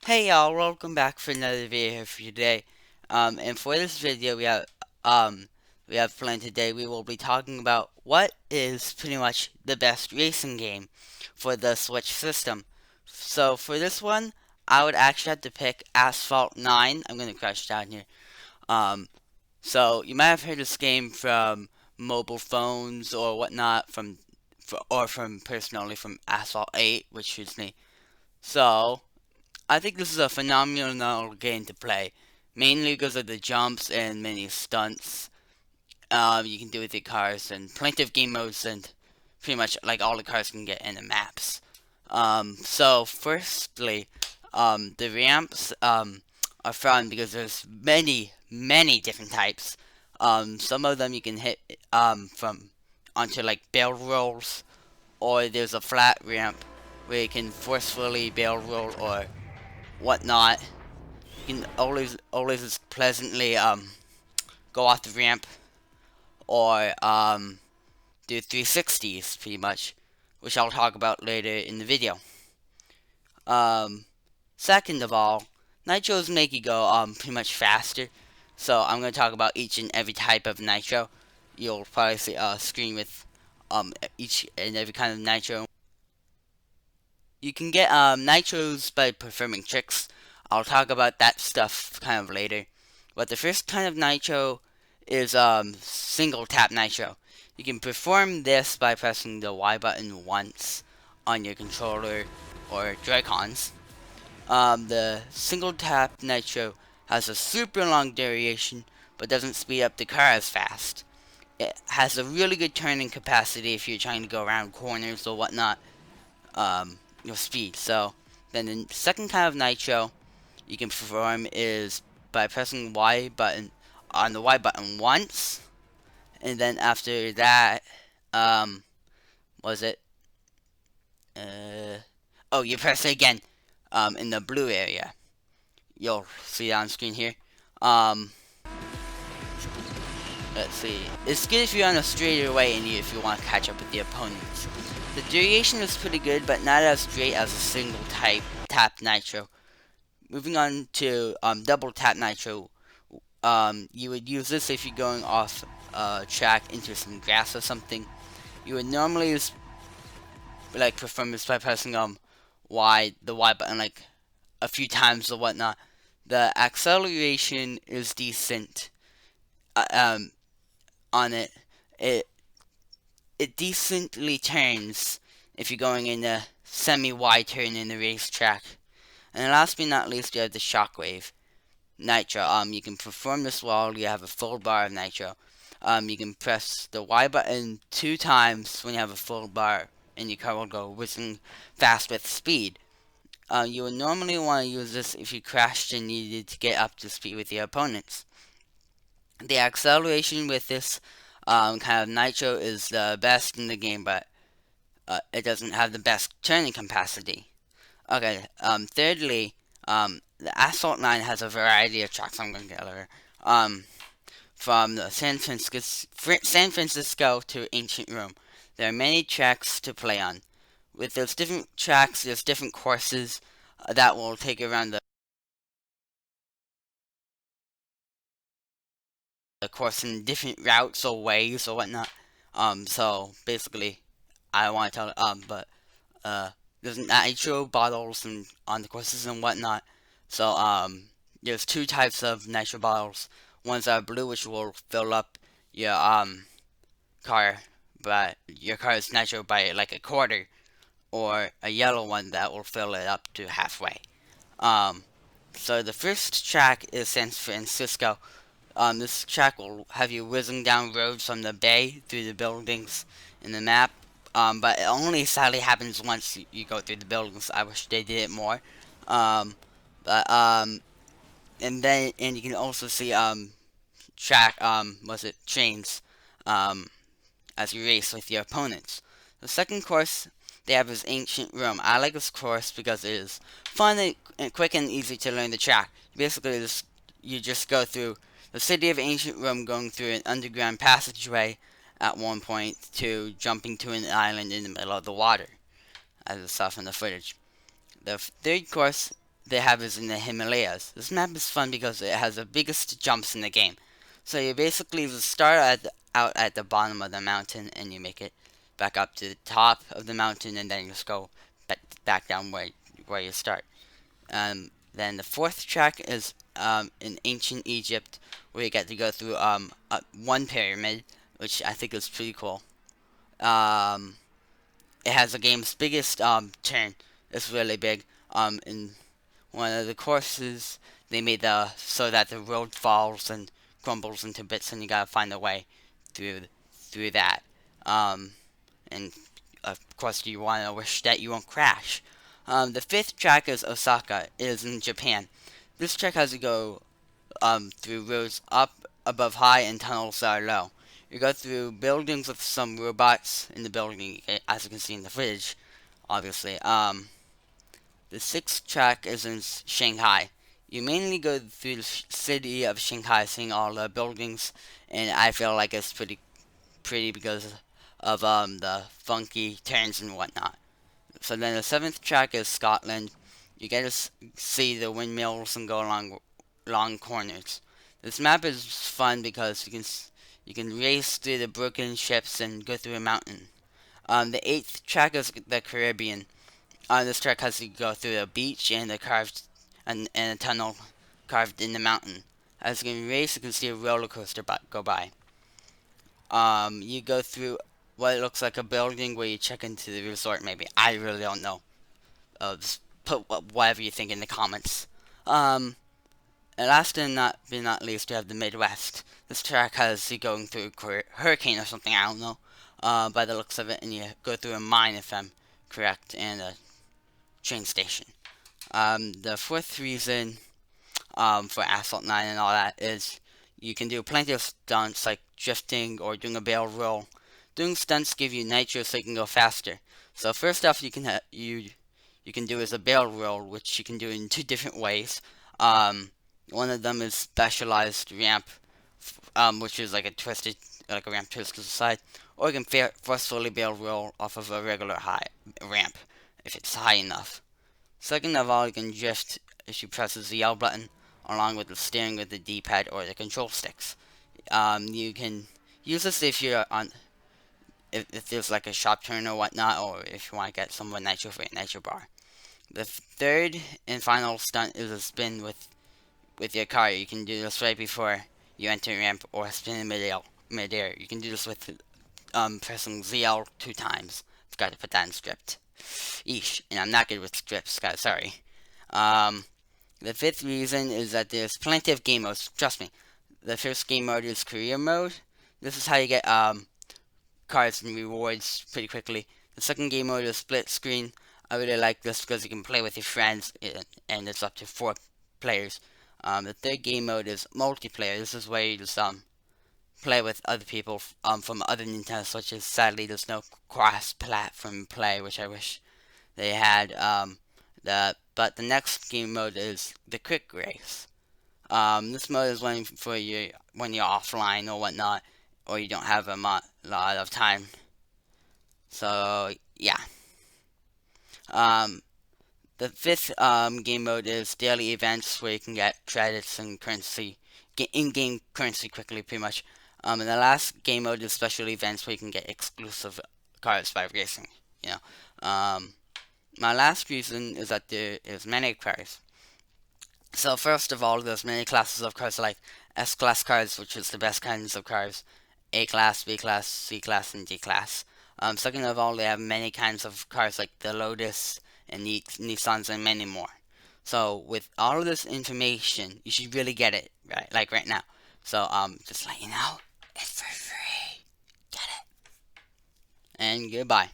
Hey y'all, welcome back for another video for you today. And for this video we have planned today. We will be talking about what is pretty much the best racing game for the Switch system. So for this one, I would actually have to pick Asphalt 9. I'm gonna crash down here. Um, so you might have heard this game from mobile phones or whatnot or from personally from Asphalt 8, which is me. So I think this is a phenomenal game to play, mainly because of the jumps and many stunts you can do with the cars and plenty of game modes and pretty much like all the cars can get in the maps. So firstly, the ramps are fun because there's many different types. Some of them you can hit from onto like barrel rolls, or there's a flat ramp where you can forcefully barrel roll or whatnot. You can always pleasantly go off the ramp or do 360s pretty much, which I'll talk about later in the video. Um, Second of all, nitros make you go pretty much faster, so I'm gonna talk about each and every type of nitro. You'll probably see a screen with each and every kind of nitro. You can get nitros by performing tricks. I'll talk about that stuff kind of later. But the first kind of nitro is single tap nitro. You can perform this by pressing the Y button once on your controller or Joy-Cons. The single tap nitro has a super long duration but doesn't speed up the car as fast. It has a really good turning capacity if you're trying to go around corners or whatnot. Your speed. So then the second kind of nitro you can perform is by pressing Y button on the Y button once, and then after that, um, was it? Oh, you press it again, in the blue area. You'll see it on screen here. Um, let's see. It's good if you're on a straightaway and if you want to catch up with the opponents. The duration is pretty good, but not as great as a single tap nitro. Moving on to double tap nitro. You would use this if you're going off track into some grass or something. You would normally use like perform this by pressing the Y button like a few times or whatnot. The acceleration is decent on it. It it decently turns if you're going in a semi-wide turn in the racetrack. And last but not least, you have the shockwave nitro. You can perform this while you have a full bar of nitro. You can press the Y button 2 times when you have a full bar, and your car will go whizzing fast with speed. You would normally want to use this if you crashed and needed to get up to speed with your opponents. The acceleration with this kind of nitro is the best in the game, but it doesn't have the best turning capacity. Okay, thirdly, the Asphalt 9 has a variety of tracks. I'm going to get later. From the San Francisco to Ancient Rome. There are many tracks to play on. With those different tracks, there's different courses that will take you around the course in different routes or ways or whatnot. So basically, I want to tell, uh, there's nitro bottles and on the courses and whatnot. So, there's 2 types of nitro bottles. Ones that are blue, which will fill up your, car, but your car's nitro by like a quarter, or a yellow one that will fill it up to halfway. Um, so the first track is San Francisco. This track will have you whizzing down roads from the bay through the buildings in the map. But it only sadly happens once you go through the buildings. I wish they did it more. Um, but and you can also see was it trains um as you race with your opponents. The second course they have is Ancient Rome. I like this course because it is fun and quick and easy to learn the track. Basically, you just go through the city of Ancient Rome, going through an underground passageway at one point to jumping to an island in the middle of the water, as I saw from the footage. The third course they have is in the Himalayas. This map is fun because it has the biggest jumps in the game. So you basically start out at the bottom of the mountain and you make it back up to the top of the mountain and then just go back down where you start. Then the fourth track is in ancient Egypt, where you get to go through one pyramid, which I think is pretty cool. Um, it has the game's biggest turn. It's really big. In one of the courses, they made so that the road falls and crumbles into bits, and you gotta find a way through that. Um, and of course, you want to wish that you won't crash. The fifth track is Osaka. It is in Japan. This track has to go through roads up above high and tunnels that are low. You go through buildings with some robots in the building, as you can see in the footage, obviously. The sixth track is in Shanghai. You mainly go through the city of Shanghai, seeing all the buildings, and I feel like it's pretty because of the funky turns and whatnot. So then the seventh track is Scotland. You get to see the windmills and go along long corners. This map is fun because you can race through the broken ships and go through a mountain. The eighth track is the Caribbean. This track has to go through a beach and a tunnel carved in the mountain. As you can race, you can see a roller coaster go by. You go through what looks like a building where you check into the resort. Maybe I really don't know. Just put whatever you think in the comments. And last and not least, we have the Midwest. This track has you going through a hurricane or something. I don't know. By the looks of it, and you go through a mine, if I'm correct, and a train station. The fourth reason for Asphalt 9 and all that is you can do plenty of stunts like drifting or doing a barrel roll. Doing stunts give you nitro so you can go faster. So first off, you can do is a barrel roll, which you can do in two different ways. One of them is specialized ramp, which is like a ramp twist to the side, or you can forcefully barrel roll off of a regular high ramp if it's high enough. Second of all, you can drift if you press the ZL button along with the steering with the D-pad or the control sticks. You can use this if you're on if there's like a sharp turn or whatnot, or if you want to get some of a nitro for a nitro bar. The third and final stunt is a spin with your car. You can do this right before you enter a ramp or spin in midair. You can do this with pressing ZL 2 times. Forgot to put that in script. Eesh, and I'm not good with scripts, guys. Sorry. The fifth reason is that there's plenty of game modes. Trust me. The first game mode is career mode. This is how you get cards and rewards pretty quickly. The second game mode is split screen. I really like this because you can play with your friends, and it's up to 4 players. The third game mode is multiplayer. This is where you just play with other people from other Nintendo Switches. Sadly, there's no cross-platform play, which I wish they had. But the next game mode is the quick race. This mode is when you're offline or whatnot, or you don't have a lot of time. So yeah. The fifth game mode is daily events, where you can get credits and currency, in-game currency quickly, pretty much. And the last game mode is special events, where you can get exclusive cards by racing. You know. My last reason is that there is many cars. So first of all, there's many classes of cars like S-class cars, which is the best kinds of cars, A-class, B-class, C-class, and D-class. Second of all, they have many kinds of cars like the Lotus and Nissans and many more. So with all of this information, you should really get it right, like right now. So just let you know, it's for free. Get it. And goodbye.